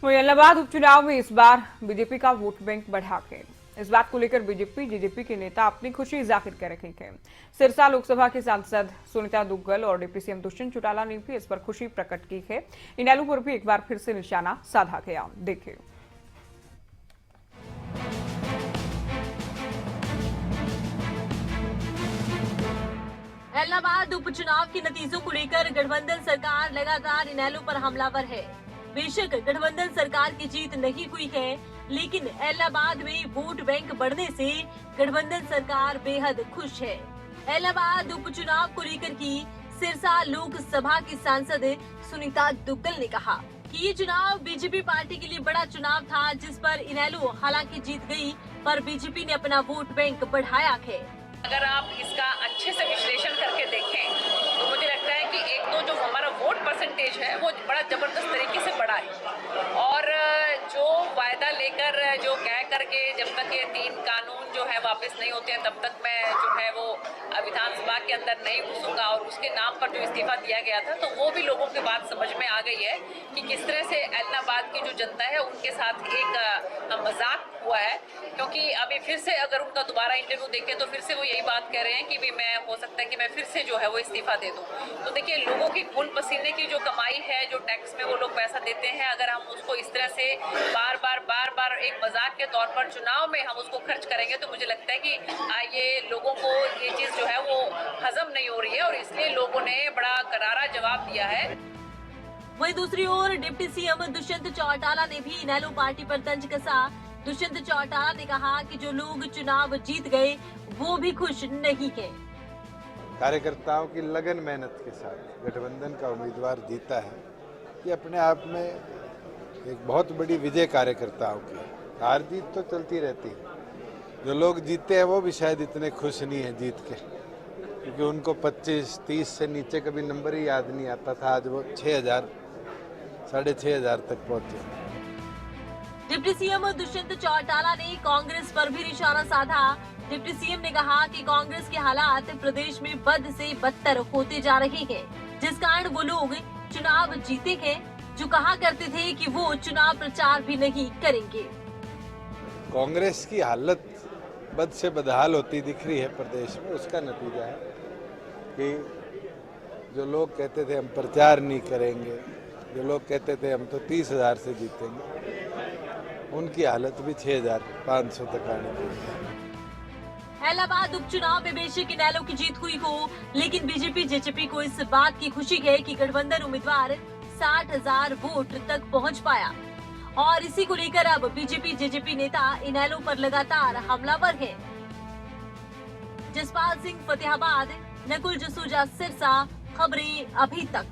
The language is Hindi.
मुजफ्फराबाद उपचुनाव में इस बार बीजेपी का वोट बैंक बढ़ा है। इस बात को लेकर बीजेपी जेजेपी के नेता अपनी खुशी जाहिर कर रहे हैं। सिरसा लोकसभा के सांसद सुनीता दुग्गल और डिप्टी सीएम दुष्यंत चौटाला ने भी इस पर खुशी प्रकट की है। इनेलो पर भी एक बार फिर से निशाना साधा गया। देखिए। इलाहाबाद उपचुनाव के नतीजों को लेकर गठबंधन सरकार लगातार इनेलो पर हमलावर है। बेशक गठबंधन सरकार की जीत नहीं हुई है, लेकिन इलाहाबाद में वोट बैंक बढ़ने से गठबंधन सरकार बेहद खुश है। इलाहाबाद उपचुनाव को लेकर की सिरसा लोकसभा की सांसद सुनीता दुग्गल ने कहा कि ये चुनाव बीजेपी पार्टी के लिए बड़ा चुनाव था, जिस पर इनेलो हालांकि जीत गई, पर बीजेपी ने अपना वोट बैंक बढ़ाया है। अगर आप इसका अच्छे से विश्लेषण करके देखें तो मुझे लगता है कि एक तो जो हमारा वोट परसेंटेज है वो बड़ा जबरदस्त तरीके से बढ़ा है, और जो वायदा लेकर जो कह करके जब तक ये 3 कानून जो है वापस नहीं होते हैं तब तक मैं जो है वो विधानसभा के अंदर नहीं घुसूंगा, और उसके नाम पर जो इस्तीफा दिया गया था तो वो भी लोगों की बात समझ में आ गई है कि किस तरह से इलाहाबाद की जो जनता है उनके साथ एक मजाक हुआ है। क्योंकि अभी फिर से अगर उनका दोबारा इंटरव्यू देखें तो फिर से वो यही बात कह रहे हैं कि भी मैं हो सकता है कि मैं फिर से जो है वो इस्तीफा दे दूं। तो देखिए, लोगों की खून पसीने की जो कमाई है, जो टैक्स में वो लोग पैसा देते हैं, अगर हम उसको इस तरह से बार बार एक मजाक के तौर पर चुनाव में हम उसको खर्च करेंगे तो मुझे लगता है कि ये लोगों को ये चीज जो है वो हजम नहीं हो रही है, और इसलिए लोगों ने बड़ा करारा जवाब दिया है। वहीं दूसरी ओर डिप्टी सीएम दुष्यंत चौटाला ने भी इनेलो पार्टी पर तंज कसा। दुष्यंत चौटाला ने कहा कि जो लोग चुनाव जीत गए वो भी खुश नहीं है। कार्यकर्ताओं की लगन मेहनत के साथ गठबंधन का उम्मीदवार जीता है, ये अपने आप में एक बहुत बड़ी विजय कार्यकर्ताओं की है। हार जीत तो चलती रहती है। जो लोग जीते हैं वो भी शायद इतने खुश नहीं है जीत के, क्योंकि उनको 25-30 से नीचे कभी नंबर ही याद नहीं आता था। आज वो 6,000 6,500 तक पहुंचे। डिप्टी सीएम दुष्यंत चौटाला ने कांग्रेस पर भी निशाना साधा। डिप्टी सीएम ने कहा कि कांग्रेस के हालात प्रदेश में बद से बदतर होते जा रहे हैं, जिस कारण वो लोग चुनाव जीते हैं जो कहा करते थे कि वो चुनाव प्रचार भी नहीं करेंगे। कांग्रेस की हालत बद से बदहाल होती दिख रही है प्रदेश में। उसका नतीजा है कि जो लोग कहते थे हम प्रचार नहीं करेंगे, जो लोग कहते थे हम तो 30,000 से जीतेंगे, उनकी हालत भी 6,500 तक आने की। इलाहाबाद उपचुनाव में बेशक इनेलो की जीत हुई हो, लेकिन बीजेपी जेजेपी को इस बात की खुशी है कि गठबंधन उम्मीदवार 60,000 वोट तक पहुंच पाया, और इसी को लेकर अब बीजेपी जेजेपी नेता इनेलो पर लगातार हमलावर है। जसपाल सिंह फतेहाबाद, नकुल जसूजा सिरसा, खबरें अभी तक।